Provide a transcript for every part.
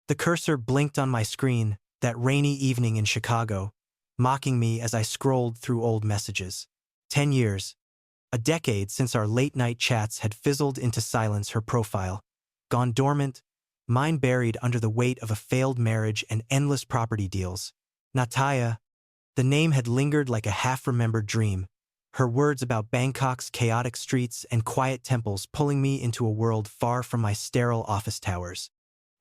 The cursor blinked on my screen, that rainy evening in Chicago, mocking me as I scrolled through old messages. 10 years. A decade since our late-night chats had fizzled into silence. Her profile, gone dormant, mine buried under the weight of a failed marriage and endless property deals. Nataya, the name had lingered like a half-remembered dream, her words about Bangkok's chaotic streets and quiet temples pulling me into a world far from my sterile office towers.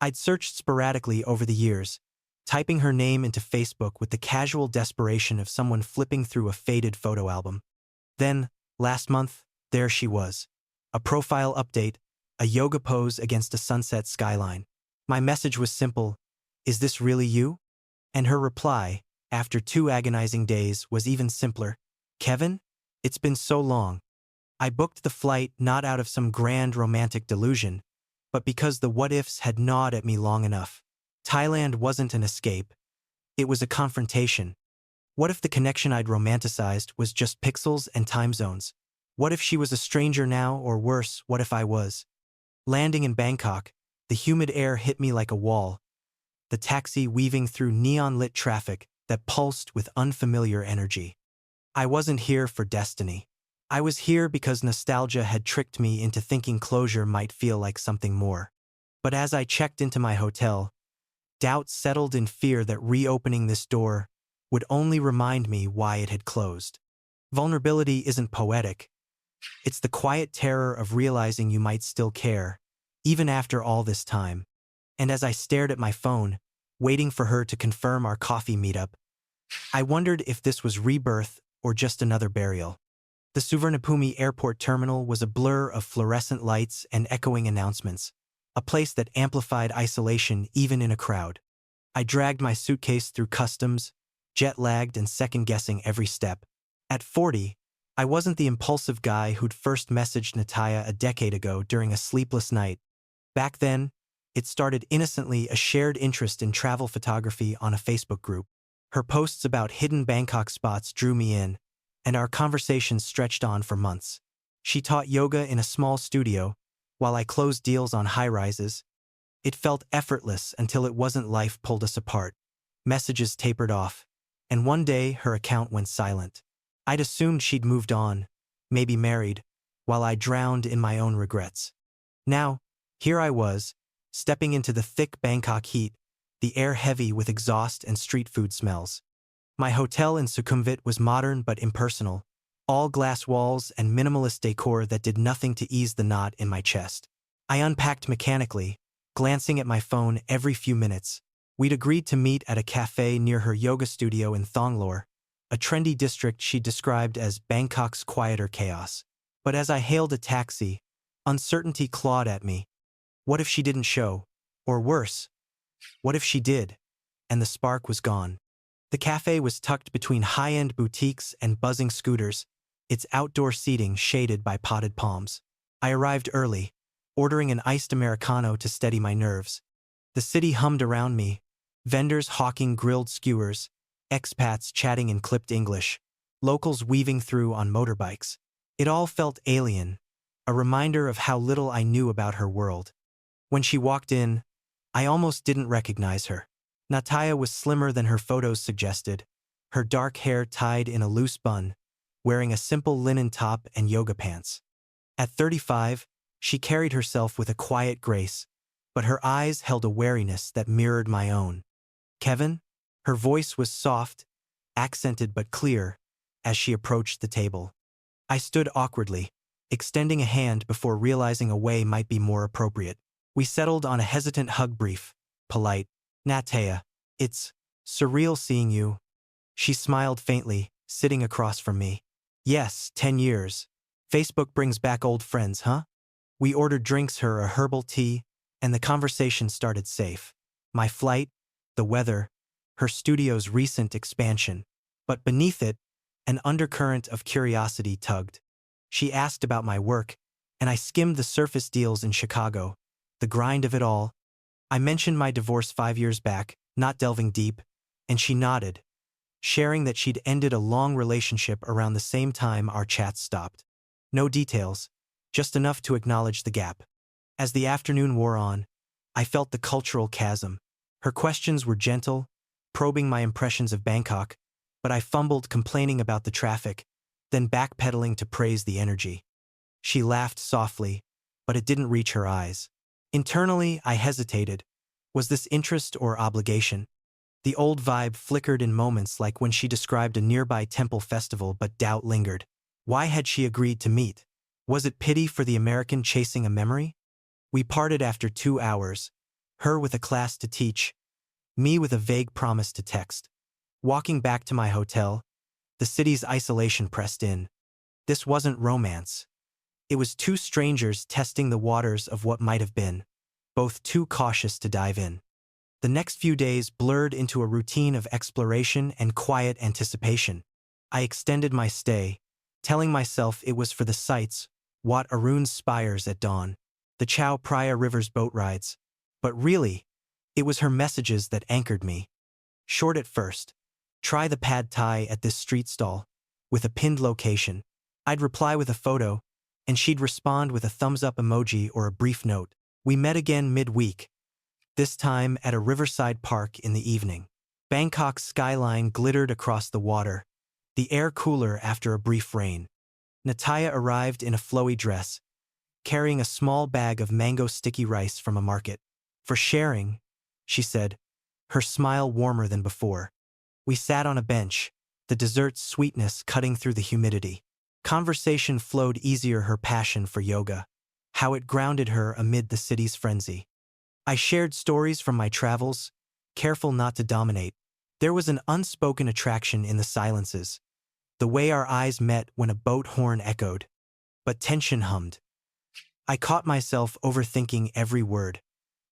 I'd searched sporadically over the years, typing her name into Facebook with the casual desperation of someone flipping through a faded photo album. Then, last month, there she was. A profile update, a yoga pose against a sunset skyline. My message was simple: "Is this really you?" And her reply, after 2 agonizing days, was even simpler: "Kevin, it's been so long." I booked the flight not out of some grand romantic delusion, but because the what-ifs had gnawed at me long enough. Thailand wasn't an escape. It was a confrontation. What if the connection I'd romanticized was just pixels and time zones? What if she was a stranger now, or worse, what if I was? Landing in Bangkok, the humid air hit me like a wall, the taxi weaving through neon-lit traffic that pulsed with unfamiliar energy. I wasn't here for destiny. I was here because nostalgia had tricked me into thinking closure might feel like something more. But as I checked into my hotel, doubt settled in fear that reopening this door would only remind me why it had closed. Vulnerability isn't poetic. It's the quiet terror of realizing you might still care, even after all this time. And as I stared at my phone, waiting for her to confirm our coffee meetup, I wondered if this was rebirth or just another burial. The Suvarnabhumi airport terminal was a blur of fluorescent lights and echoing announcements, a place that amplified isolation even in a crowd. I dragged my suitcase through customs, jet-lagged and second-guessing every step. At 40, I wasn't the impulsive guy who'd first messaged Nataya a decade ago during a sleepless night. Back then, it started innocently, a shared interest in travel photography on a Facebook group. Her posts about hidden Bangkok spots drew me in, and our conversations stretched on for months. She taught yoga in a small studio, while I closed deals on high-rises. It felt effortless until it wasn't. Life pulled us apart. Messages tapered off, and one day her account went silent. I'd assumed she'd moved on, maybe married, while I drowned in my own regrets. Now, here I was, stepping into the thick Bangkok heat, the air heavy with exhaust and street food smells. My hotel in Sukhumvit was modern but impersonal, all glass walls and minimalist decor that did nothing to ease the knot in my chest. I unpacked mechanically, glancing at my phone every few minutes. We'd agreed to meet at a cafe near her yoga studio in Thonglor, a trendy district she described as Bangkok's quieter chaos. But as I hailed a taxi, uncertainty clawed at me. What if she didn't show? Or worse, what if she did, and the spark was gone? The cafe was tucked between high-end boutiques and buzzing scooters, its outdoor seating shaded by potted palms. I arrived early, ordering an iced Americano to steady my nerves. The city hummed around me, vendors hawking grilled skewers, expats chatting in clipped English, locals weaving through on motorbikes. It all felt alien, a reminder of how little I knew about her world. When she walked in, I almost didn't recognize her. Nataya was slimmer than her photos suggested, her dark hair tied in a loose bun, wearing a simple linen top and yoga pants. At 35, she carried herself with a quiet grace, but her eyes held a wariness that mirrored my own. "Kevin?" Her voice was soft, accented but clear, as she approached the table. I stood awkwardly, extending a hand before realizing a way might be more appropriate. We settled on a hesitant hug, brief, polite. "Nataya, it's surreal seeing you." She smiled faintly, sitting across from me. "Yes, 10 years. Facebook brings back old friends, huh?" We ordered drinks, her a herbal tea, and the conversation started safe. My flight, the weather, her studio's recent expansion. But beneath it, an undercurrent of curiosity tugged. She asked about my work, and I skimmed the surface deals in Chicago, the grind of it all. I mentioned my divorce 5 years back, not delving deep, and she nodded, sharing that she'd ended a long relationship around the same time our chats stopped. No details, just enough to acknowledge the gap. As the afternoon wore on, I felt the cultural chasm. Her questions were gentle, probing my impressions of Bangkok, but I fumbled complaining about the traffic, then backpedaling to praise the energy. She laughed softly, but it didn't reach her eyes. Internally, I hesitated. Was this interest or obligation? The old vibe flickered in moments like when she described a nearby temple festival, but doubt lingered. Why had she agreed to meet? Was it pity for the American chasing a memory? We parted after 2 hours, her with a class to teach, me with a vague promise to text. Walking back to my hotel, the city's isolation pressed in. This wasn't romance. It was two strangers testing the waters of what might have been, both too cautious to dive in. The next few days blurred into a routine of exploration and quiet anticipation. I extended my stay, telling myself it was for the sights, Wat Arun's spires at dawn, the Chao Phraya River's boat rides. But really, it was her messages that anchored me. Short at first. Try the pad thai at this street stall, with a pinned location. I'd reply with a photo, and she'd respond with a thumbs-up emoji or a brief note. We met again midweek, this time at a riverside park in the evening. Bangkok's skyline glittered across the water, the air cooler after a brief rain. Nataya arrived in a flowy dress, carrying a small bag of mango sticky rice from a market. For sharing, she said, her smile warmer than before. We sat on a bench, the dessert's sweetness cutting through the humidity. Conversation flowed easier, her passion for yoga, how it grounded her amid the city's frenzy. I shared stories from my travels, careful not to dominate. There was an unspoken attraction in the silences, the way our eyes met when a boat horn echoed. But tension hummed. I caught myself overthinking every word,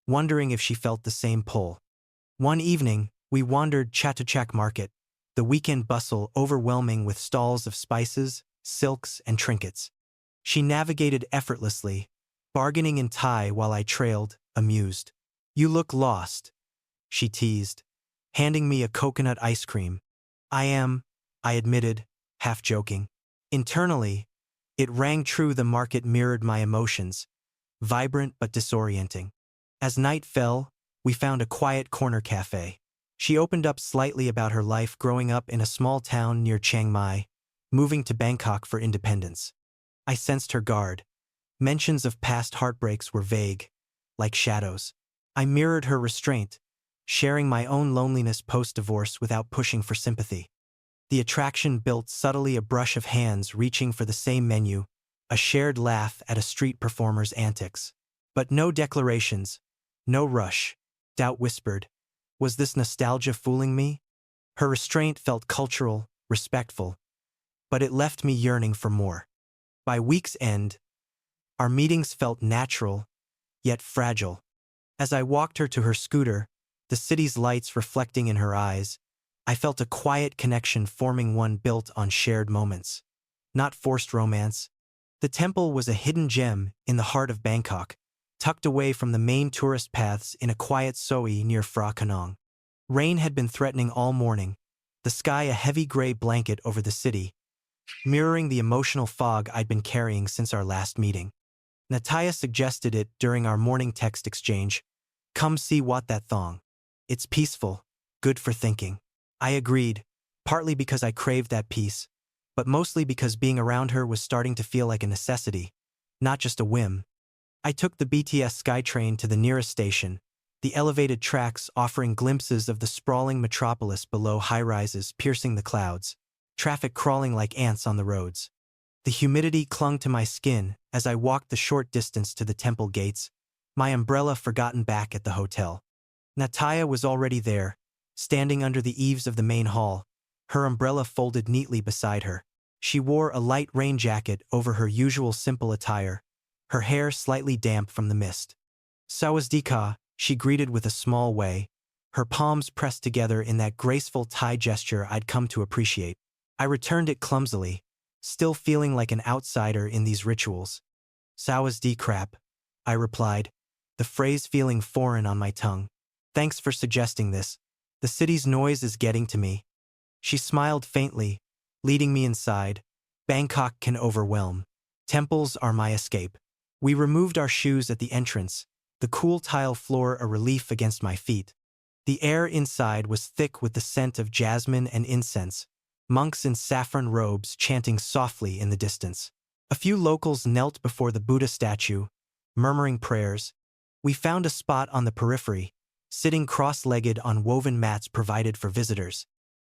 wondering if she felt the same pull. One evening, we wandered Chatuchak Market, the weekend bustle overwhelming with stalls of spices, silks, and trinkets. She navigated effortlessly, bargaining in Thai while I trailed, amused. You look lost, she teased, handing me a coconut ice cream. I admitted, half joking. Internally, it rang true. The market mirrored my emotions, vibrant but disorienting. As night fell, we found a quiet corner cafe. She opened up slightly about her life growing up in a small town near Chiang Mai, moving to Bangkok for independence. I sensed her guard. Mentions of past heartbreaks were vague, like shadows. I mirrored her restraint, sharing my own loneliness post-divorce without pushing for sympathy. The attraction built subtly, a brush of hands reaching for the same menu, a shared laugh at a street performer's antics. But no declarations, no rush. Doubt whispered, was this nostalgia fooling me? Her restraint felt cultural, respectful, but it left me yearning for more. By week's end, our meetings felt natural, yet fragile. As I walked her to her scooter, the city's lights reflecting in her eyes, I felt a quiet connection forming, one built on shared moments. Not forced romance. The temple was a hidden gem in the heart of Bangkok, tucked away from the main tourist paths in a quiet soi near Phra Kanong. Rain had been threatening all morning, the sky a heavy gray blanket over the city, mirroring the emotional fog I'd been carrying since our last meeting. Nataya suggested it during our morning text exchange. Come see Wat That Thong. It's peaceful, good for thinking. I agreed, partly because I craved that peace, but mostly because being around her was starting to feel like a necessity, not just a whim. I took the BTS SkyTrain to the nearest station, the elevated tracks offering glimpses of the sprawling metropolis below, high-rises piercing the clouds, traffic crawling like ants on the roads. The humidity clung to my skin as I walked the short distance to the temple gates, my umbrella forgotten back at the hotel. Nataya was already there, standing under the eaves of the main hall, her umbrella folded neatly beside her. She wore a light rain jacket over her usual simple attire, her hair slightly damp from the mist. Sawazdee, she greeted with a small way, her palms pressed together in that graceful Thai gesture I'd come to appreciate. I returned it clumsily, still feeling like an outsider in these rituals. Sawazdee crap, I replied, the phrase feeling foreign on my tongue. Thanks for suggesting this. The city's noise is getting to me. She smiled faintly, leading me inside. Bangkok can overwhelm. Temples are my escape. We removed our shoes at the entrance, the cool tile floor a relief against my feet. The air inside was thick with the scent of jasmine and incense, monks in saffron robes chanting softly in the distance. A few locals knelt before the Buddha statue, murmuring prayers. We found a spot on the periphery, sitting cross-legged on woven mats provided for visitors.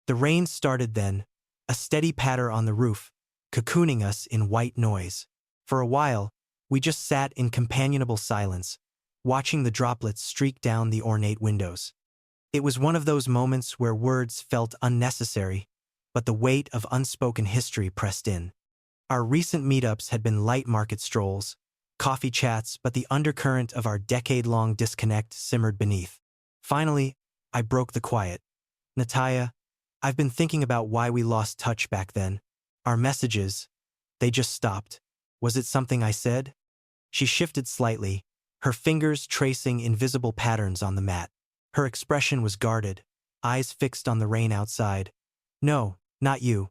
The rain started then, a steady patter on the roof, cocooning us in white noise. For a while, we just sat in companionable silence, watching the droplets streak down the ornate windows. It was one of those moments where words felt unnecessary, but the weight of unspoken history pressed in. Our recent meetups had been light market strolls, coffee chats, but the undercurrent of our decade-long disconnect simmered beneath. Finally, I broke the quiet. Natalia, I've been thinking about why we lost touch back then. Our messages, they just stopped. Was it something I said? She shifted slightly, her fingers tracing invisible patterns on the mat. Her expression was guarded, eyes fixed on the rain outside. No, not you.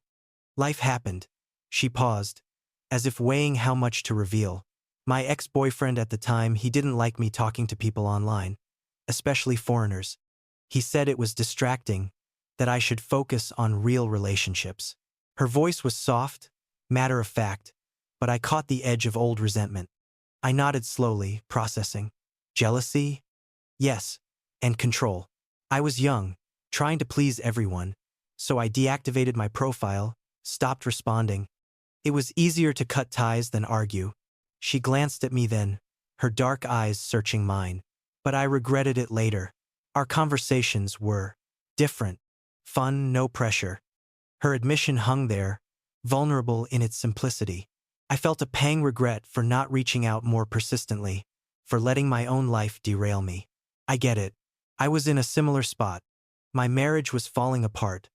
Life happened. She paused, as if weighing how much to reveal. My ex-boyfriend at the time, he didn't like me talking to people online, especially foreigners. He said it was distracting, that I should focus on real relationships. Her voice was soft, matter-of-fact, but I caught the edge of old resentment. I nodded slowly, processing. Jealousy? Yes, and control. I was young, trying to please everyone, so I deactivated my profile, stopped responding. It was easier to cut ties than argue. She glanced at me then, her dark eyes searching mine. But I regretted it later. Our conversations were different. Fun, no pressure. Her admission hung there, vulnerable in its simplicity. I felt a pang regret for not reaching out more persistently, for letting my own life derail me. I get it. I was in a similar spot. My marriage was falling apart.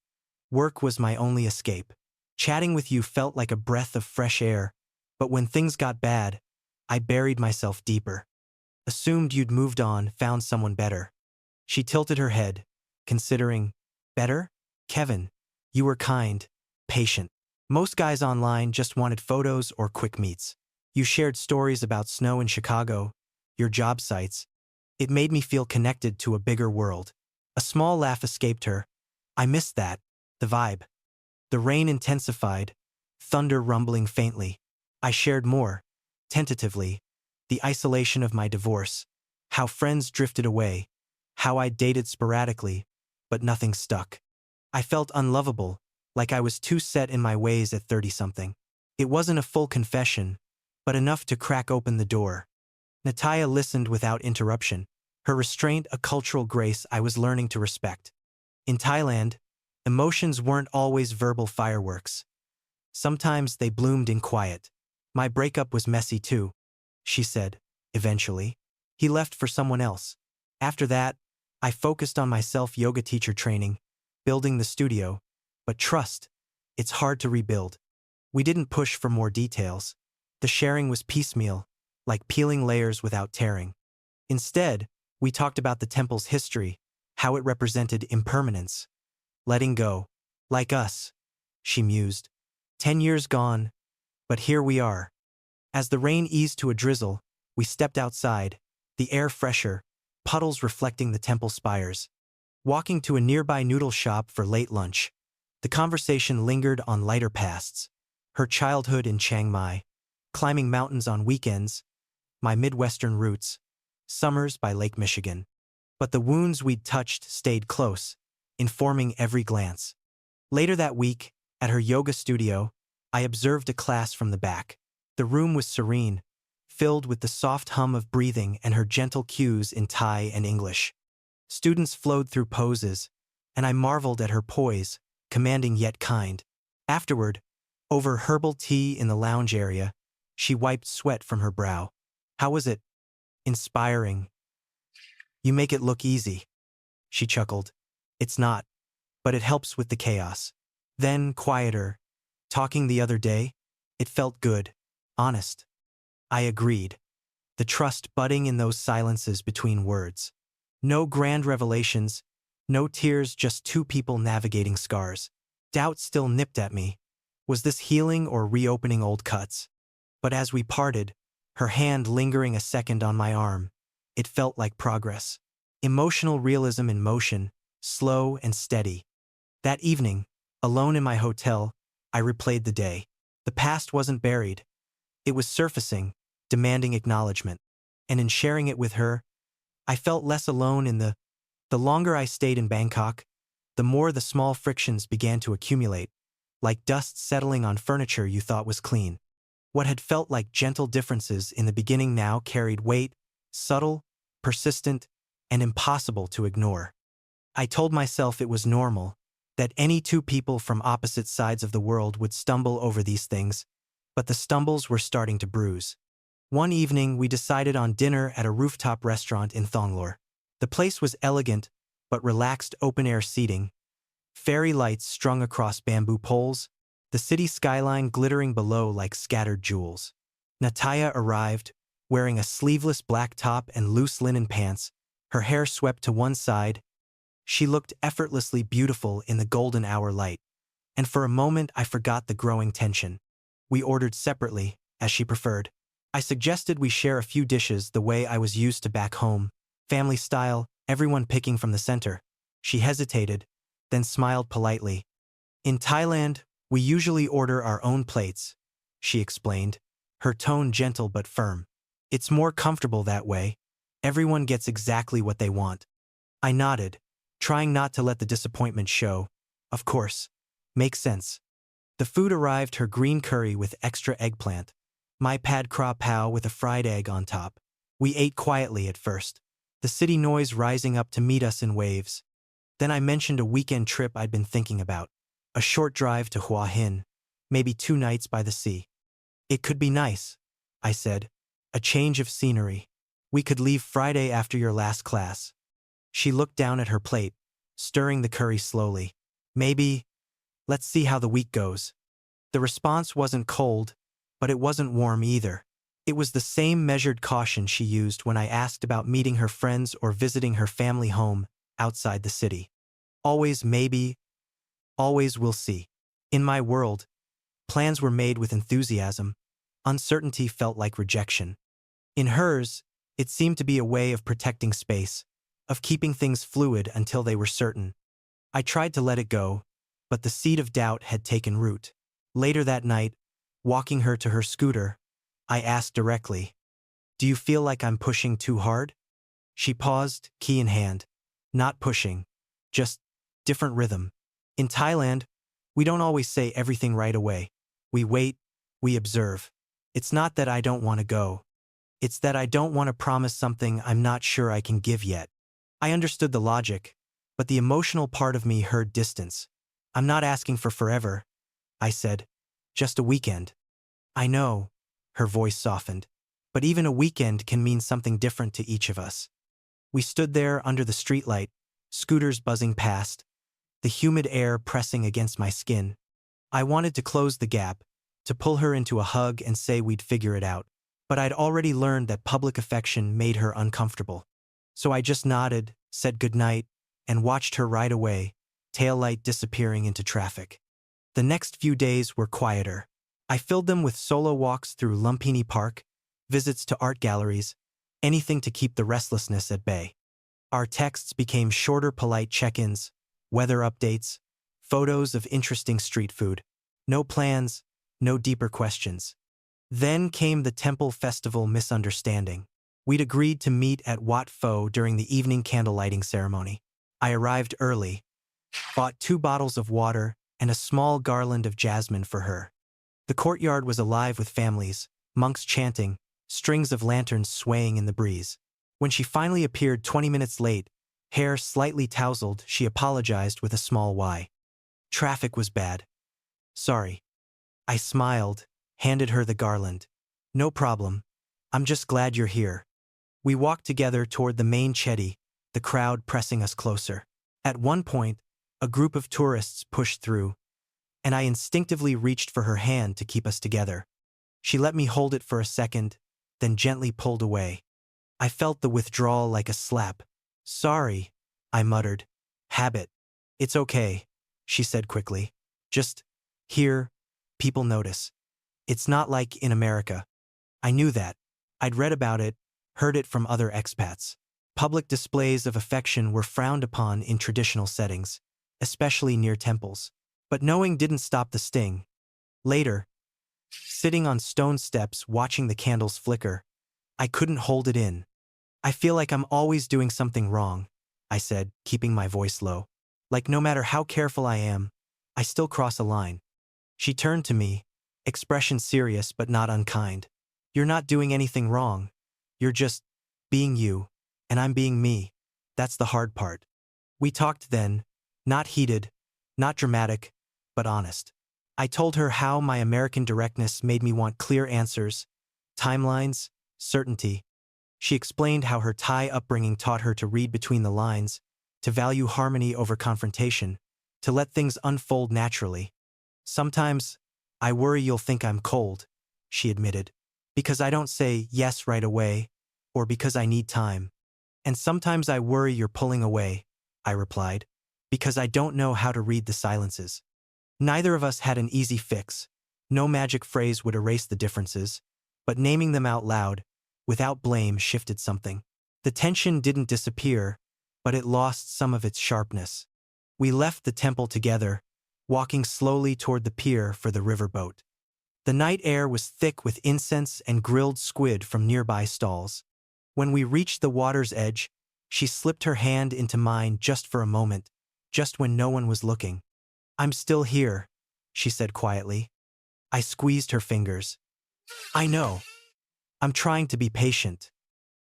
Work was my only escape. Chatting with you felt like a breath of fresh air, but when things got bad, I buried myself deeper. Assumed you'd moved on, found someone better. She tilted her head, considering. Better? Kevin, you were kind, patient. Most guys online just wanted photos or quick meets. You shared stories about snow in Chicago, your job sites. It made me feel connected to a bigger world. A small laugh escaped her. I missed that, the vibe. The rain intensified, thunder rumbling faintly. I shared more, tentatively, the isolation of my divorce, how friends drifted away, how I dated sporadically, but nothing stuck. I felt unlovable, like I was too set in my ways at 30-something. It wasn't a full confession, but enough to crack open the door. Natalia listened without interruption, her restraint a cultural grace I was learning to respect. In Thailand, emotions weren't always verbal fireworks. Sometimes they bloomed in quiet. My breakup was messy too, she said, eventually. He left for someone else. After that, I focused on my self-yoga teacher training, building the studio, but trust, it's hard to rebuild. We didn't push for more details. The sharing was piecemeal, like peeling layers without tearing. Instead, we talked about the temple's history, how it represented impermanence. Letting go. Like us, she mused. 10 years gone, but here we are. As the rain eased to a drizzle, we stepped outside, the air fresher, puddles reflecting the temple spires. Walking to a nearby noodle shop for late lunch, the conversation lingered on lighter pasts. Her childhood in Chiang Mai, climbing mountains on weekends, my Midwestern roots, summers by Lake Michigan. But the wounds we'd touched stayed close, informing every glance. Later that week, at her yoga studio, I observed a class from the back. The room was serene, filled with the soft hum of breathing and her gentle cues in Thai and English. Students flowed through poses, and I marveled at her poise, commanding yet kind. Afterward, over herbal tea in the lounge area, she wiped sweat from her brow. How was it? Inspiring. You make it look easy. She chuckled. It's not, but it helps with the chaos. Then, quieter. Talking the other day, it felt good, honest. I agreed. The trust budding in those silences between words. No grand revelations, no tears, just two people navigating scars. Doubt still nipped at me. Was this healing or reopening old cuts? But as we parted, her hand lingering a second on my arm, it felt like progress. Emotional realism in motion, slow and steady. That evening, alone in my hotel, I replayed the day. The past wasn't buried. It was surfacing, demanding acknowledgement. And in sharing it with her, I felt less alone in the longer I stayed in Bangkok, the more the small frictions began to accumulate, like dust settling on furniture you thought was clean. What had felt like gentle differences in the beginning now carried weight, subtle, persistent, and impossible to ignore. I told myself it was normal, that any two people from opposite sides of the world would stumble over these things, but the stumbles were starting to bruise. One evening, we decided on dinner at a rooftop restaurant in Thonglor. The place was elegant, but relaxed open-air seating, fairy lights strung across bamboo poles, the city skyline glittering below like scattered jewels. Nataya arrived, wearing a sleeveless black top and loose linen pants, her hair swept to one side. She looked effortlessly beautiful in the golden hour light, and for a moment I forgot the growing tension. We ordered separately, as she preferred. I suggested we share a few dishes the way I was used to back home, family style, everyone picking from the center. She hesitated, then smiled politely. In Thailand, we usually order our own plates, she explained, her tone gentle but firm. It's more comfortable that way. Everyone gets exactly what they want. I nodded, trying not to let the disappointment show. Of course. Makes sense. The food arrived, her green curry with extra eggplant, my pad kra pao with a fried egg on top. We ate quietly at first, the city noise rising up to meet us in waves. Then I mentioned a weekend trip I'd been thinking about, a short drive to Hua Hin, maybe 2 nights by the sea. It could be nice, I said, a change of scenery. We could leave Friday after your last class. She looked down at her plate, stirring the curry slowly. Maybe, let's see how the week goes. The response wasn't cold, but it wasn't warm either. It was the same measured caution she used when I asked about meeting her friends or visiting her family home outside the city. Always maybe, always we'll see. In my world, plans were made with enthusiasm. Uncertainty felt like rejection. In hers, it seemed to be a way of protecting space, of keeping things fluid until they were certain. I tried to let it go, but the seed of doubt had taken root. Later that night, walking her to her scooter, I asked directly, "Do you feel like I'm pushing too hard?" She paused, key in hand. Not pushing, just different rhythm. In Thailand, we don't always say everything right away. We wait, we observe. It's not that I don't want to go. It's that I don't want to promise something I'm not sure I can give yet. I understood the logic, but the emotional part of me heard distance. I'm not asking for forever, I said. Just a weekend. I know, her voice softened, but even a weekend can mean something different to each of us. We stood there under the streetlight, scooters buzzing past, the humid air pressing against my skin. I wanted to close the gap, to pull her into a hug and say we'd figure it out, but I'd already learned that public affection made her uncomfortable. So I just nodded, said goodnight, and watched her ride away, taillight disappearing into traffic. The next few days were quieter. I filled them with solo walks through Lumpini Park, visits to art galleries, anything to keep the restlessness at bay. Our texts became shorter, polite check-ins, weather updates, photos of interesting street food. No plans, no deeper questions. Then came the temple festival misunderstanding. We'd agreed to meet at Wat Pho during the evening candlelighting ceremony. I arrived early, bought 2 bottles of water and a small garland of jasmine for her. The courtyard was alive with families, monks chanting, strings of lanterns swaying in the breeze. When she finally appeared 20 minutes late, hair slightly tousled, she apologized with a small why. Traffic was bad. Sorry. I smiled, handed her the garland. No problem. I'm just glad you're here. We walked together toward the main chetty, the crowd pressing us closer. At one point, a group of tourists pushed through, and I instinctively reached for her hand to keep us together. She let me hold it for a second, then gently pulled away. I felt the withdrawal like a slap. Sorry, I muttered. Habit. It's okay, she said quickly. Just, here, people notice. It's not like in America. I knew that. I'd read about it, heard it from other expats. Public displays of affection were frowned upon in traditional settings, especially near temples. But knowing didn't stop the sting. Later, sitting on stone steps watching the candles flicker, I couldn't hold it in. I feel like I'm always doing something wrong, I said, keeping my voice low. Like no matter how careful I am, I still cross a line. She turned to me, expression serious but not unkind. You're not doing anything wrong. You're just being you, and I'm being me. That's the hard part. We talked then, not heated, not dramatic, but honest. I told her how my American directness made me want clear answers, timelines, certainty. She explained how her Thai upbringing taught her to read between the lines, to value harmony over confrontation, to let things unfold naturally. Sometimes, I worry you'll think I'm cold, she admitted, because I don't say yes right away, or because I need time. And sometimes I worry you're pulling away, I replied, because I don't know how to read the silences. Neither of us had an easy fix. No magic phrase would erase the differences, but naming them out loud, without blame, shifted something. The tension didn't disappear, but it lost some of its sharpness. We left the temple together, walking slowly toward the pier for the riverboat. The night air was thick with incense and grilled squid from nearby stalls. When we reached the water's edge, she slipped her hand into mine just for a moment, just when no one was looking. I'm still here, she said quietly. I squeezed her fingers. I know. I'm trying to be patient.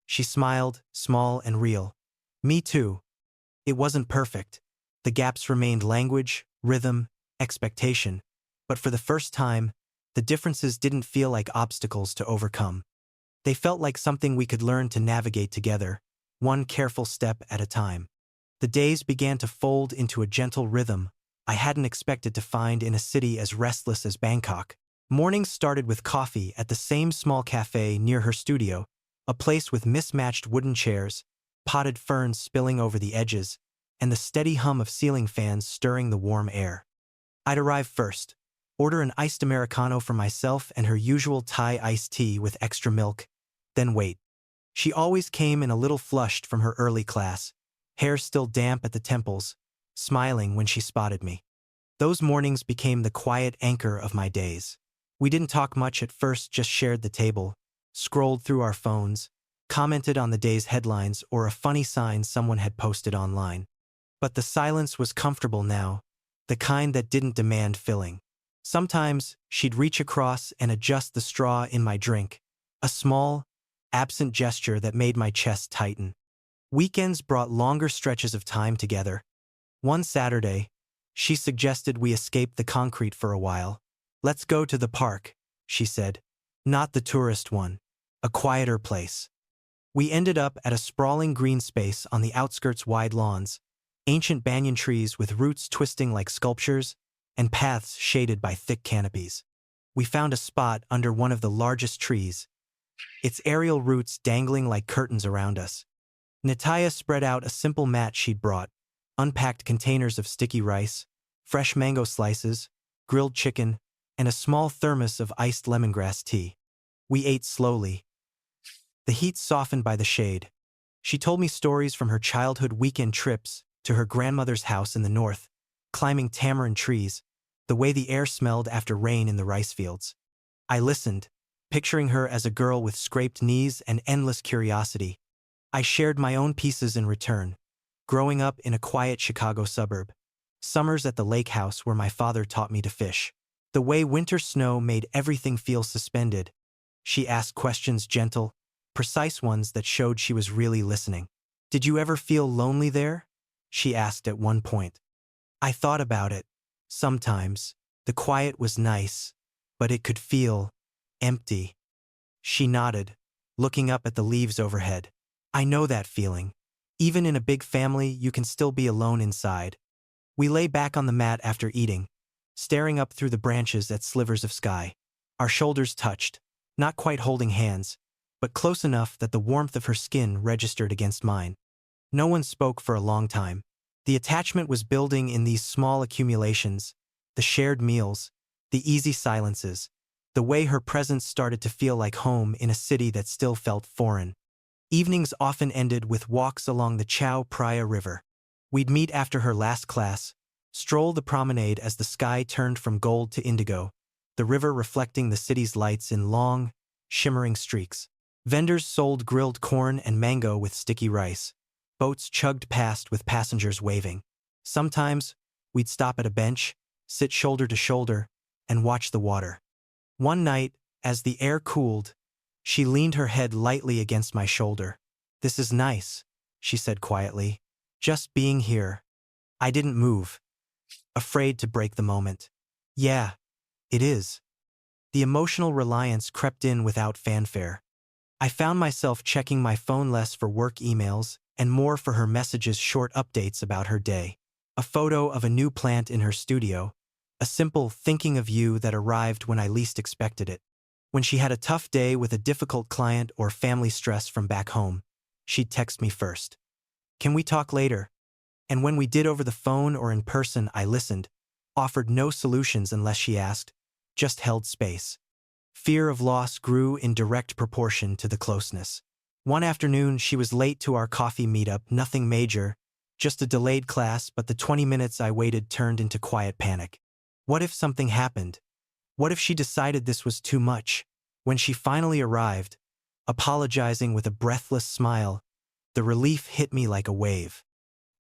She smiled, small and real. Me too. It wasn't perfect. The gaps remained language, rhythm, expectation. But for the first time, the differences didn't feel like obstacles to overcome. They felt like something we could learn to navigate together, one careful step at a time. The days began to fold into a gentle rhythm I hadn't expected to find in a city as restless as Bangkok. Mornings started with coffee at the same small cafe near her studio, a place with mismatched wooden chairs, potted ferns spilling over the edges, and the steady hum of ceiling fans stirring the warm air. I'd arrive first, order an iced Americano for myself and her usual Thai iced tea with extra milk, then wait. She always came in a little flushed from her early class, hair still damp at the temples, smiling when she spotted me. Those mornings became the quiet anchor of my days. We didn't talk much at first, just shared the table, scrolled through our phones, commented on the day's headlines or a funny sign someone had posted online. But the silence was comfortable now, the kind that didn't demand filling. Sometimes, she'd reach across and adjust the straw in my drink, a small, absent gesture that made my chest tighten. Weekends brought longer stretches of time together. One Saturday, she suggested we escape the concrete for a while. Let's go to the park, she said. Not the tourist one. A quieter place. We ended up at a sprawling green space on the outskirts, wide lawns, ancient banyan trees with roots twisting like sculptures, and paths shaded by thick canopies. We found a spot under one of the largest trees, its aerial roots dangling like curtains around us. Nataya spread out a simple mat she'd brought, unpacked containers of sticky rice, fresh mango slices, grilled chicken, and a small thermos of iced lemongrass tea. We ate slowly. The heat softened by the shade. She told me stories from her childhood weekend trips to her grandmother's house in the north, climbing tamarind trees, the way the air smelled after rain in the rice fields. I listened, picturing her as a girl with scraped knees and endless curiosity. I shared my own pieces in return, growing up in a quiet Chicago suburb. Summers at the lake house where my father taught me to fish. The way winter snow made everything feel suspended. She asked questions, gentle, precise ones that showed she was really listening. Did you ever feel lonely there? She asked at one point. I thought about it. Sometimes. The quiet was nice, but it could feel empty. She nodded, looking up at the leaves overhead. I know that feeling. Even in a big family, you can still be alone inside. We lay back on the mat after eating, staring up through the branches at slivers of sky. Our shoulders touched, not quite holding hands, but close enough that the warmth of her skin registered against mine. No one spoke for a long time. The attachment was building in these small accumulations, the shared meals, the easy silences, the way her presence started to feel like home in a city that still felt foreign. Evenings often ended with walks along the Chao Phraya River. We'd meet after her last class, stroll the promenade as the sky turned from gold to indigo, the river reflecting the city's lights in long, shimmering streaks. Vendors sold grilled corn and mango with sticky rice. Boats chugged past with passengers waving. Sometimes, we'd stop at a bench, sit shoulder to shoulder, and watch the water. One night, as the air cooled, she leaned her head lightly against my shoulder. "This is nice," she said quietly. "Just being here." I didn't move, afraid to break the moment. "Yeah, it is." The emotional reliance crept in without fanfare. I found myself checking my phone less for work emails and more for her messages, short updates about her day. A photo of a new plant in her studio, a simple "thinking of you" that arrived when I least expected it. When she had a tough day with a difficult client or family stress from back home, she'd text me first. "Can we talk later?" And when we did over the phone or in person, I listened, offered no solutions unless she asked, just held space. Fear of loss grew in direct proportion to the closeness. One afternoon, she was late to our coffee meetup, nothing major, just a delayed class, but the 20 minutes I waited turned into quiet panic. What if something happened? What if she decided this was too much? When she finally arrived, apologizing with a breathless smile, the relief hit me like a wave.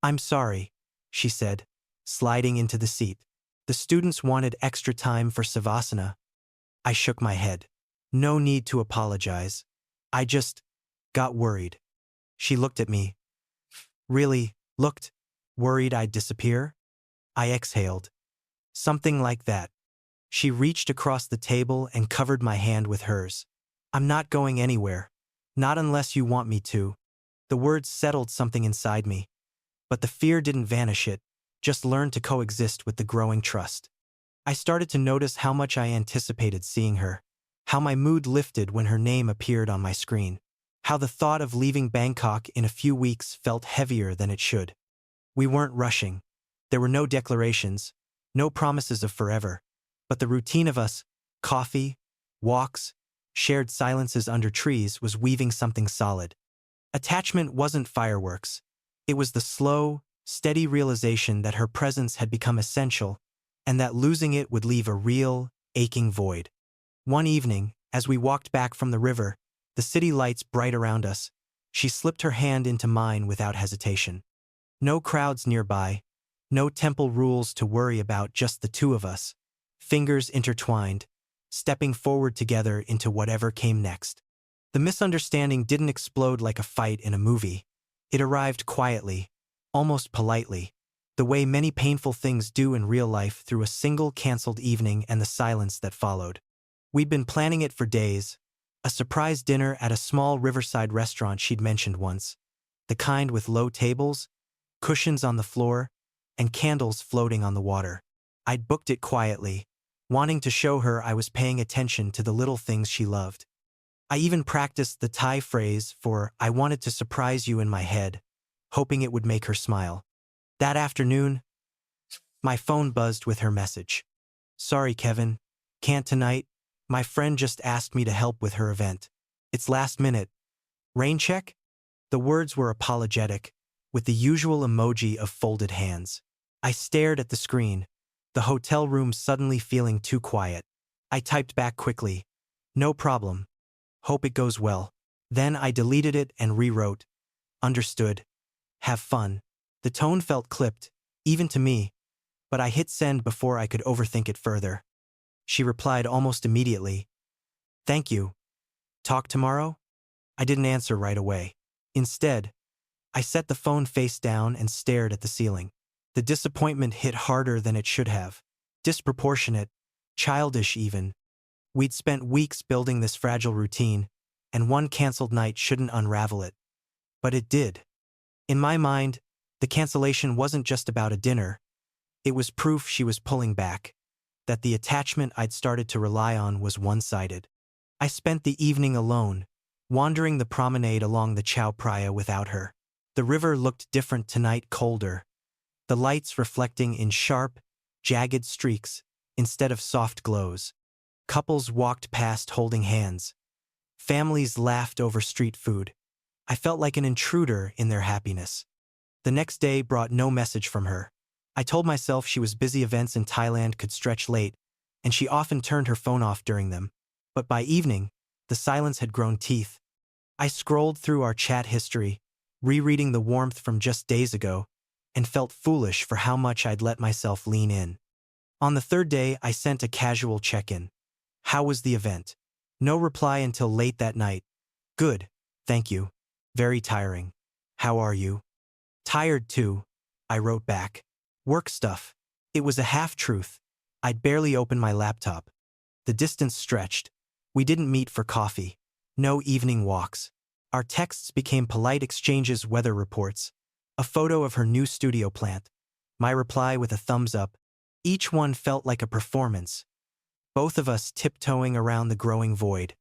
"I'm sorry," she said, sliding into the seat. "The students wanted extra time for Savasana." I shook my head. "No need to apologize. I just got worried." She looked at me. "Really, looked worried I'd disappear?" I exhaled. "Something like that." She reached across the table and covered my hand with hers. "I'm not going anywhere. Not unless you want me to." The words settled something inside me. But the fear didn't vanish, it just learned to coexist with the growing trust. I started to notice how much I anticipated seeing her, how my mood lifted when her name appeared on my screen, how the thought of leaving Bangkok in a few weeks felt heavier than it should. We weren't rushing. There were no declarations, no promises of forever, but the routine of us, coffee, walks, shared silences under trees, was weaving something solid. Attachment wasn't fireworks. It was the slow, steady realization that her presence had become essential and that losing it would leave a real, aching void. One evening, as we walked back from the river, the city lights bright around us, she slipped her hand into mine without hesitation. No crowds nearby, no temple rules to worry about, just the two of us, fingers intertwined, stepping forward together into whatever came next. The misunderstanding didn't explode like a fight in a movie. It arrived quietly, almost politely, the way many painful things do in real life, through a single canceled evening and the silence that followed. We'd been planning it for days, a surprise dinner at a small riverside restaurant she'd mentioned once, the kind with low tables, cushions on the floor, and candles floating on the water. I'd booked it quietly, wanting to show her I was paying attention to the little things she loved. I even practiced the Thai phrase for "I wanted to surprise you" in my head, hoping it would make her smile. That afternoon, my phone buzzed with her message. "Sorry, Kevin. Can't tonight. My friend just asked me to help with her event. It's last minute. Rain check?" The words were apologetic, with the usual emoji of folded hands. I stared at the screen, the hotel room suddenly feeling too quiet. I typed back quickly, "No problem. Hope it goes well." Then I deleted it and rewrote, "Understood. Have fun." The tone felt clipped, even to me, but I hit send before I could overthink it further. She replied almost immediately, "Thank you. Talk tomorrow?" I didn't answer right away. Instead, I set the phone face down and stared at the ceiling. The disappointment hit harder than it should have. Disproportionate, childish even. We'd spent weeks building this fragile routine, and one canceled night shouldn't unravel it. But it did. In my mind, the cancellation wasn't just about a dinner. It was proof she was pulling back, that the attachment I'd started to rely on was one-sided. I spent the evening alone, wandering the promenade along the Chao Phraya without her. The river looked different tonight, colder, the lights reflecting in sharp, jagged streaks instead of soft glows. Couples walked past holding hands. Families laughed over street food. I felt like an intruder in their happiness. The next day brought no message from her. I told myself she was busy. Events in Thailand could stretch late, and she often turned her phone off during them. But by evening, the silence had grown teeth. I scrolled through our chat history, rereading the warmth from just days ago, and felt foolish for how much I'd let myself lean in. On the third day, I sent a casual check-in. How was the event? No reply until late that night. Good, thank you. Very tiring. How are you? Tired too, I wrote back. Work stuff. It was a half-truth. I'd barely opened my laptop. The distance stretched. We didn't meet for coffee. No evening walks. Our texts became polite exchanges, weather reports, a photo of her new studio plant, my reply with a thumbs up. Each one felt like a performance, both of us tiptoeing around the growing void.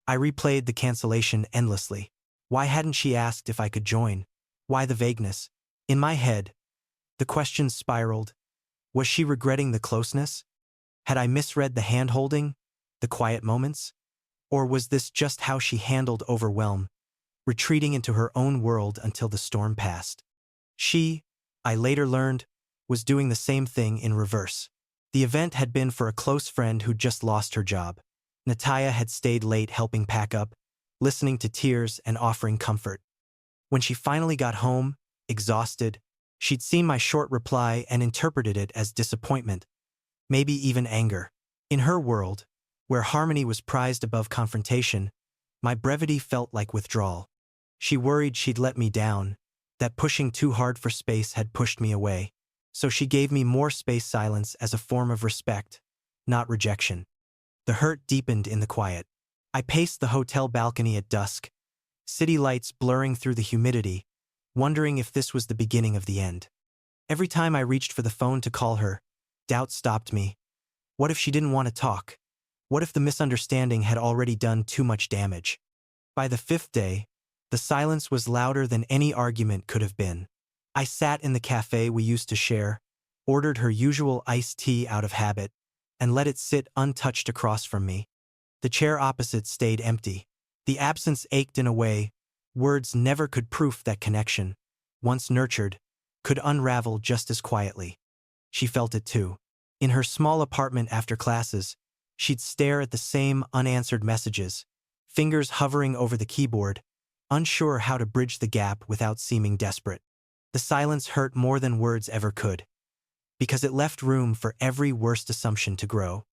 I replayed the cancellation endlessly. Why hadn't she asked if I could join? Why the vagueness? In my head, the questions spiraled. Was she regretting the closeness? Had I misread the hand-holding, the quiet moments? Or was this just how she handled overwhelm, retreating into her own world until the storm passed? She, I later learned, was doing the same thing in reverse. The event had been for a close friend who just lost her job. Nataya had stayed late helping pack up, listening to tears and offering comfort. When she finally got home, exhausted, she'd seen my short reply and interpreted it as disappointment, maybe even anger. In her world, where harmony was prized above confrontation, my brevity felt like withdrawal. She worried she'd let me down, that pushing too hard for space had pushed me away. So she gave me more space, silence as a form of respect, not rejection. The hurt deepened in the quiet. I paced the hotel balcony at dusk, city lights blurring through the humidity, wondering if this was the beginning of the end. Every time I reached for the phone to call her, doubt stopped me. What if she didn't want to talk? What if the misunderstanding had already done too much damage? By the fifth day, the silence was louder than any argument could have been. I sat in the cafe we used to share, ordered her usual iced tea out of habit, and let it sit untouched across from me. The chair opposite stayed empty. The absence ached in a way words never could. Proof that connection, once nurtured, could unravel just as quietly. She felt it too. In her small apartment after classes, she'd stare at the same unanswered messages, fingers hovering over the keyboard, unsure how to bridge the gap without seeming desperate. The silence hurt more than words ever could, because it left room for every worst assumption to grow.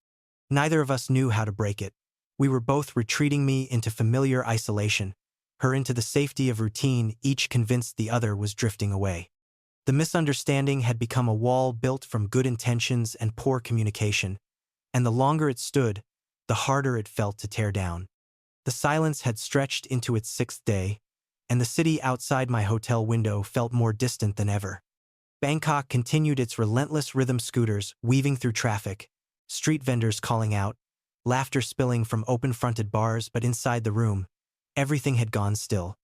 Neither of us knew how to break it. We were both retreating, me into familiar isolation, her into the safety of routine, each convinced the other was drifting away. The misunderstanding had become a wall built from good intentions and poor communication, and the longer it stood, the harder it felt to tear down. The silence had stretched into its sixth day, and the city outside my hotel window felt more distant than ever. Bangkok continued its relentless rhythm, scooters weaving through traffic, street vendors calling out, laughter spilling from open-fronted bars, but inside the room, everything had gone still.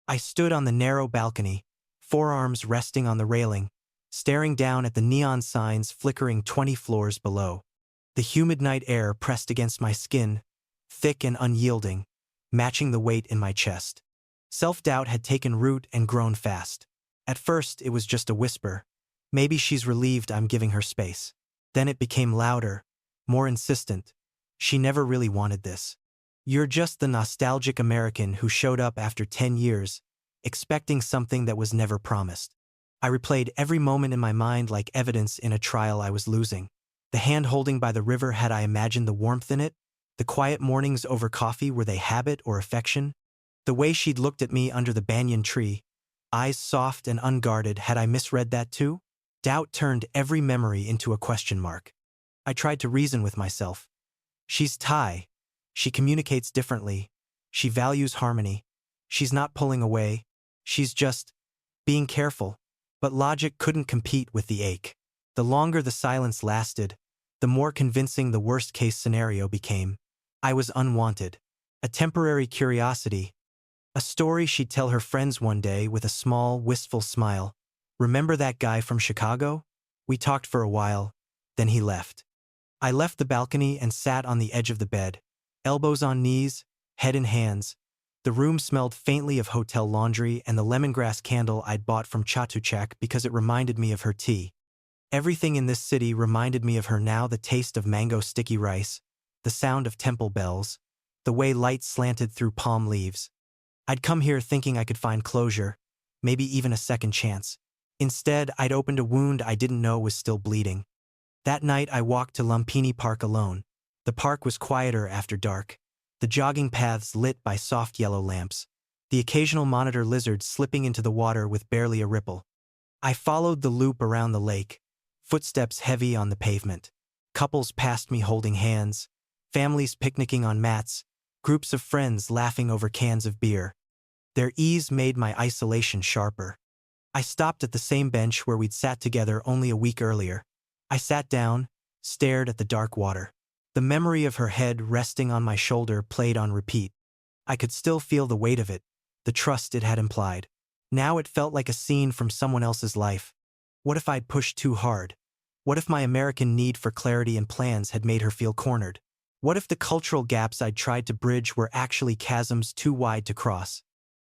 I stood on the narrow balcony, forearms resting on the railing, staring down at the neon signs flickering 20 floors below. The humid night air pressed against my skin, thick and unyielding, matching the weight in my chest. Self-doubt had taken root and grown fast. At first, it was just a whisper. Maybe she's relieved I'm giving her space. Then it became louder, more insistent. She never really wanted this. You're just the nostalgic American who showed up after 10 years, expecting something that was never promised. I replayed every moment in my mind like evidence in a trial I was losing. The hand-holding by the river, had I imagined the warmth in it? The quiet mornings over coffee, were they habit or affection? The way she'd looked at me under the banyan tree, eyes soft and unguarded, had I misread that too? Doubt turned every memory into a question mark. I tried to reason with myself. She's Thai. She communicates differently. She values harmony. She's not pulling away. She's just being careful. But logic couldn't compete with the ache. The longer the silence lasted, the more convincing the worst-case scenario became. I was unwanted. A temporary curiosity. A story she'd tell her friends one day with a small, wistful smile. Remember that guy from Chicago? We talked for a while, then he left. I left the balcony and sat on the edge of the bed, elbows on knees, head in hands, The room smelled faintly of hotel laundry and the lemongrass candle I'd bought from Chatuchak because it reminded me of her tea. Everything in this city reminded me of her now: the taste of mango sticky rice, the sound of temple bells, the way light slanted through palm leaves. I'd come here thinking I could find closure, maybe even a second chance. Instead, I'd opened a wound I didn't know was still bleeding. That night I walked to Lumpini Park alone. The park was quieter after dark, the jogging paths lit by soft yellow lamps, the occasional monitor lizard slipping into the water with barely a ripple. I followed the loop around the lake, footsteps heavy on the pavement. Couples passed me holding hands, families picnicking on mats, groups of friends laughing over cans of beer. Their ease made my isolation sharper. I stopped at the same bench where we'd sat together only a week earlier. I sat down, stared at the dark water. The memory of her head resting on my shoulder played on repeat. I could still feel the weight of it, the trust it had implied. Now it felt like a scene from someone else's life. What if I'd pushed too hard? What if my American need for clarity and plans had made her feel cornered? What if the cultural gaps I'd tried to bridge were actually chasms too wide to cross?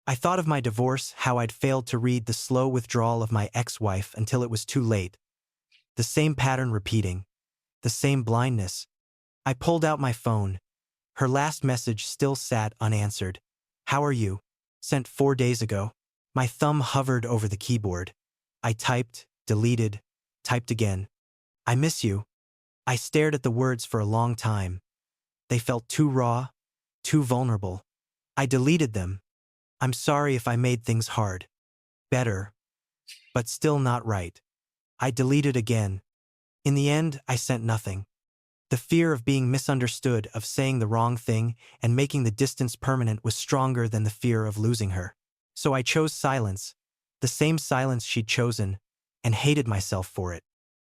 I thought of my divorce, how I'd failed to read the slow withdrawal of my ex-wife until it was too late. The same pattern repeating. The same blindness. I pulled out my phone. Her last message still sat unanswered. "How are you?" Sent 4 days ago. My thumb hovered over the keyboard. I typed, deleted, typed again. "I miss you." I stared at the words for a long time. They felt too raw, too vulnerable. I deleted them. "I'm sorry if I made things hard." Better, but still not right. I deleted again. In the end, I sent nothing. The fear of being misunderstood, of saying the wrong thing, and making the distance permanent was stronger than the fear of losing her. So I chose silence, the same silence she'd chosen, and hated myself for it.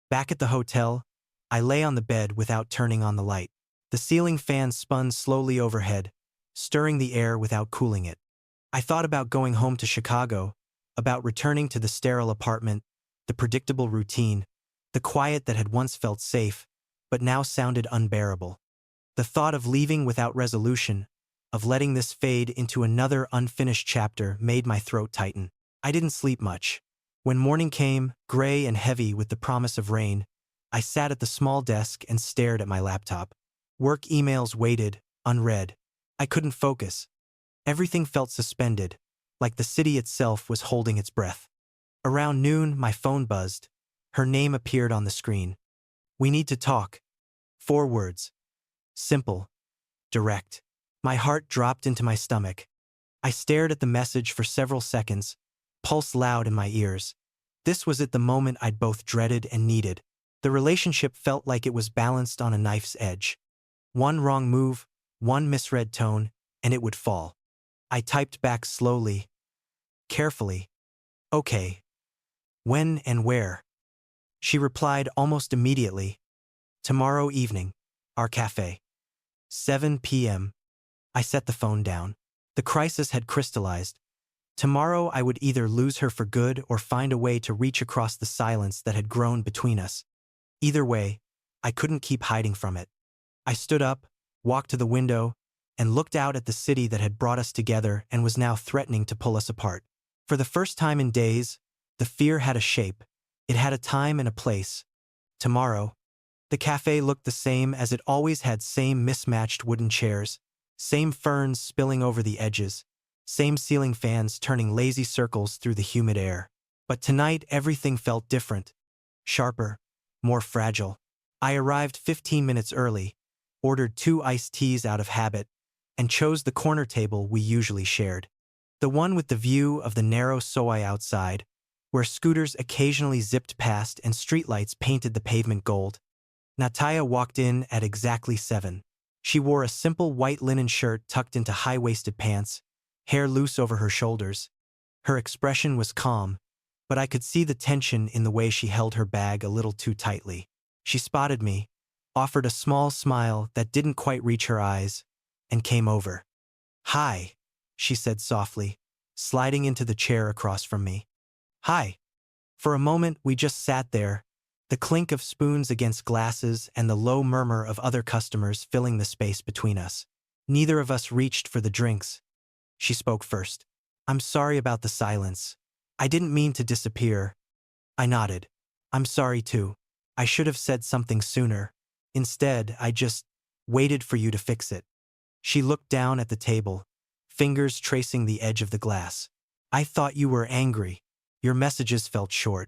Back at the hotel, I lay on the bed without turning on the light. The ceiling fan spun slowly overhead, stirring the air without cooling it. I thought about going home to Chicago, about returning to the sterile apartment, the predictable routine, the quiet that had once felt safe, but now sounded unbearable. The thought of leaving without resolution, of letting this fade into another unfinished chapter, made my throat tighten. I didn't sleep much. When morning came, gray and heavy with the promise of rain, I sat at the small desk and stared at my laptop. Work emails waited, unread. I couldn't focus. Everything felt suspended, like the city itself was holding its breath. Around noon, my phone buzzed. Her name appeared on the screen. "We need to talk." 4 words. Simple. Direct. My heart dropped into my stomach. I stared at the message for several seconds, pulse loud in my ears. This was at the moment I'd both dreaded and needed. The relationship felt like it was balanced on a knife's edge. One wrong move, one misread tone, and it would fall. I typed back slowly, carefully. "Okay. When and where?" She replied almost immediately. "Tomorrow evening. Our cafe. 7 p.m. I set the phone down. The crisis had crystallized. Tomorrow I would either lose her for good or find a way to reach across the silence that had grown between us. Either way, I couldn't keep hiding from it. I stood up, walked to the window, and looked out at the city that had brought us together and was now threatening to pull us apart. For the first time in days, the fear had a shape. It had a time and a place. Tomorrow. The cafe looked the same as it always had: same mismatched wooden chairs, same ferns spilling over the edges, same ceiling fans turning lazy circles through the humid air. But tonight everything felt different. Sharper, more fragile. I arrived 15 minutes early, ordered 2 iced teas out of habit, and chose the corner table we usually shared. The one with the view of the narrow soi outside, where scooters occasionally zipped past and streetlights painted the pavement gold. Nataya walked in at exactly 7. She wore a simple white linen shirt tucked into high-waisted pants, hair loose over her shoulders. Her expression was calm, but I could see the tension in the way she held her bag a little too tightly. She spotted me, offered a small smile that didn't quite reach her eyes, and came over. "Hi," she said softly, sliding into the chair across from me. "Hi." For a moment we just sat there, the clink of spoons against glasses and the low murmur of other customers filling the space between us. Neither of us reached for the drinks. She spoke first. I'm sorry about the silence. I didn't mean to disappear. I nodded. I'm sorry too. I should have said something sooner. Instead, I just waited for you to fix it. She looked down at the table, fingers tracing the edge of the glass. I thought you were angry. Your messages felt short.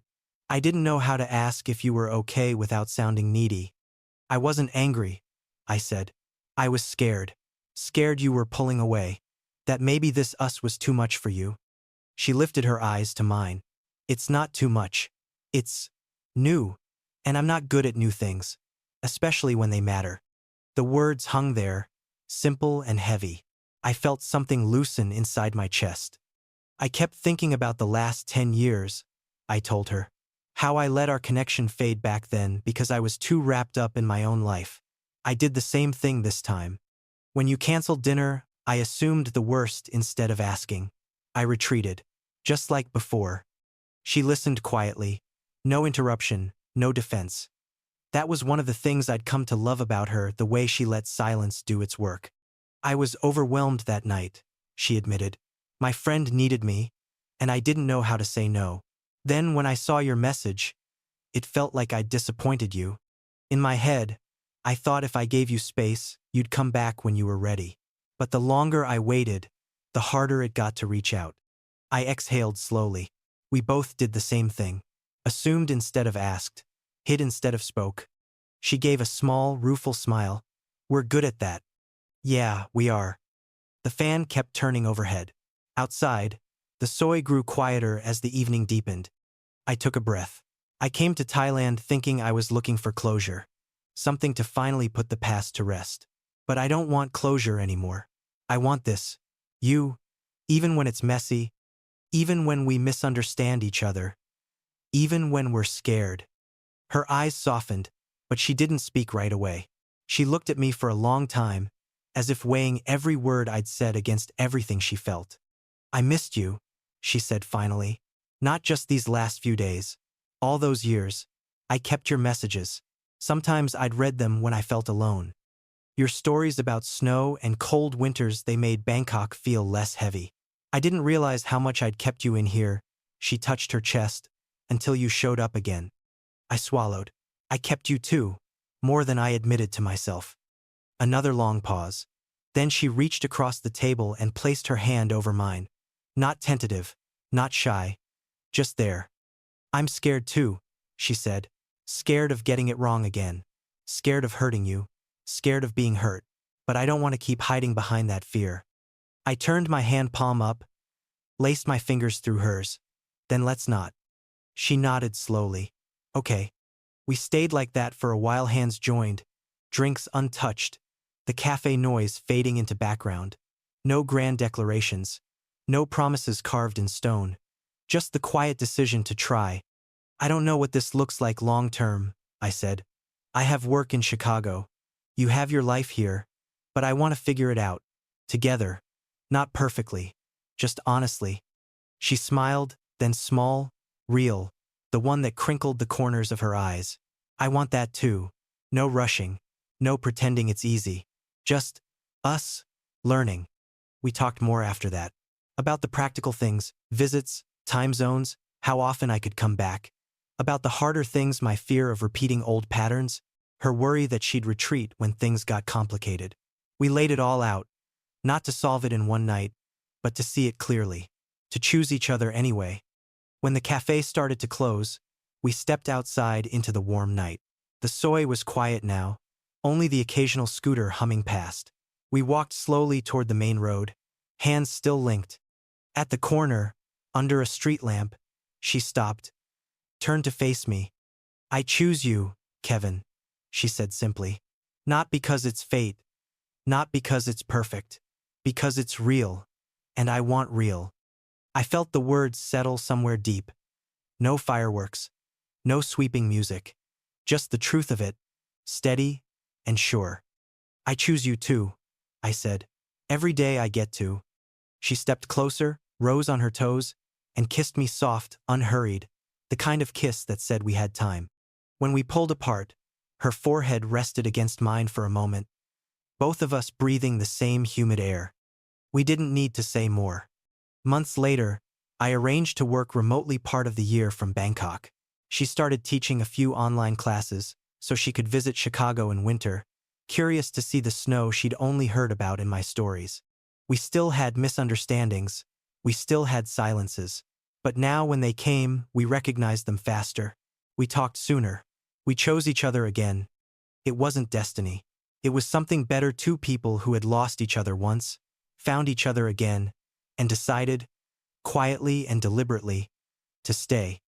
I didn't know how to ask if you were okay without sounding needy. I wasn't angry, I said. I was scared. Scared you were pulling away. That maybe this us was too much for you. She lifted her eyes to mine. It's not too much. It's new. And I'm not good at new things, especially when they matter. The words hung there, simple and heavy. I felt something loosen inside my chest. I kept thinking about the last 10 years, I told her. How I let our connection fade back then because I was too wrapped up in my own life. I did the same thing this time. When you canceled dinner, I assumed the worst instead of asking. I retreated, just like before. She listened quietly. No interruption, no defense. That was one of the things I'd come to love about her, the way she let silence do its work. I was overwhelmed that night, she admitted. My friend needed me, and I didn't know how to say no. Then when I saw your message, it felt like I'd disappointed you. In my head, I thought if I gave you space, you'd come back when you were ready. But the longer I waited, the harder it got to reach out. I exhaled slowly. We both did the same thing. Assumed instead of asked. Hid instead of spoke. She gave a small, rueful smile. We're good at that. Yeah, we are. The fan kept turning overhead. Outside, the soy grew quieter as the evening deepened. I took a breath. I came to Thailand thinking I was looking for closure. Something to finally put the past to rest. But I don't want closure anymore. I want this. You, even when it's messy, even when we misunderstand each other, even when we're scared. Her eyes softened, but she didn't speak right away. She looked at me for a long time, as if weighing every word I'd said against everything she felt. I missed you, she said finally. Not just these last few days. All those years. I kept your messages. Sometimes I'd read them when I felt alone. Your stories about snow and cold winters, they made Bangkok feel less heavy. I didn't realize how much I'd kept you in here, she touched her chest, until you showed up again. I swallowed. I kept you too, more than I admitted to myself. Another long pause. Then she reached across the table and placed her hand over mine. Not tentative, not shy, just there. I'm scared too, she said. Scared of getting it wrong again. Scared of hurting you. Scared of being hurt. But I don't want to keep hiding behind that fear. I turned my hand palm up, laced my fingers through hers. Then let's not. She nodded slowly. Okay. We stayed like that for a while, hands joined, drinks untouched, the cafe noise fading into background. No grand declarations. No promises carved in stone. Just the quiet decision to try. I don't know what this looks like long term, I said. I have work in Chicago. You have your life here. But I want to figure it out. Together. Not perfectly. Just honestly. She smiled, then small, real, the one that crinkled the corners of her eyes. I want that too. No rushing. No pretending it's easy. Just us, learning. We talked more after that. About the practical things, visits, time zones, how often I could come back. About the harder things, my fear of repeating old patterns, her worry that she'd retreat when things got complicated. We laid it all out, not to solve it in one night, but to see it clearly, to choose each other anyway. When the cafe started to close, we stepped outside into the warm night. The soy was quiet now, only the occasional scooter humming past. We walked slowly toward the main road, hands still linked. At the corner, under a street lamp, she stopped, turned to face me. I choose you, Kevin, she said simply. Not because it's fate, not because it's perfect, because it's real, and I want real. I felt the words settle somewhere deep. No fireworks, no sweeping music, just the truth of it, steady and sure. I choose you too, I said. Every day I get to. She stepped closer, rose on her toes, and kissed me soft, unhurried, the kind of kiss that said we had time. When we pulled apart, her forehead rested against mine for a moment, both of us breathing the same humid air. We didn't need to say more. Months later, I arranged to work remotely part of the year from Bangkok. She started teaching a few online classes so she could visit Chicago in winter, curious to see the snow she'd only heard about in my stories. We still had misunderstandings, we still had silences, but now when they came, we recognized them faster. We talked sooner. We chose each other again. It wasn't destiny. It was something better. Two people who had lost each other once, found each other again, and decided, quietly and deliberately, to stay.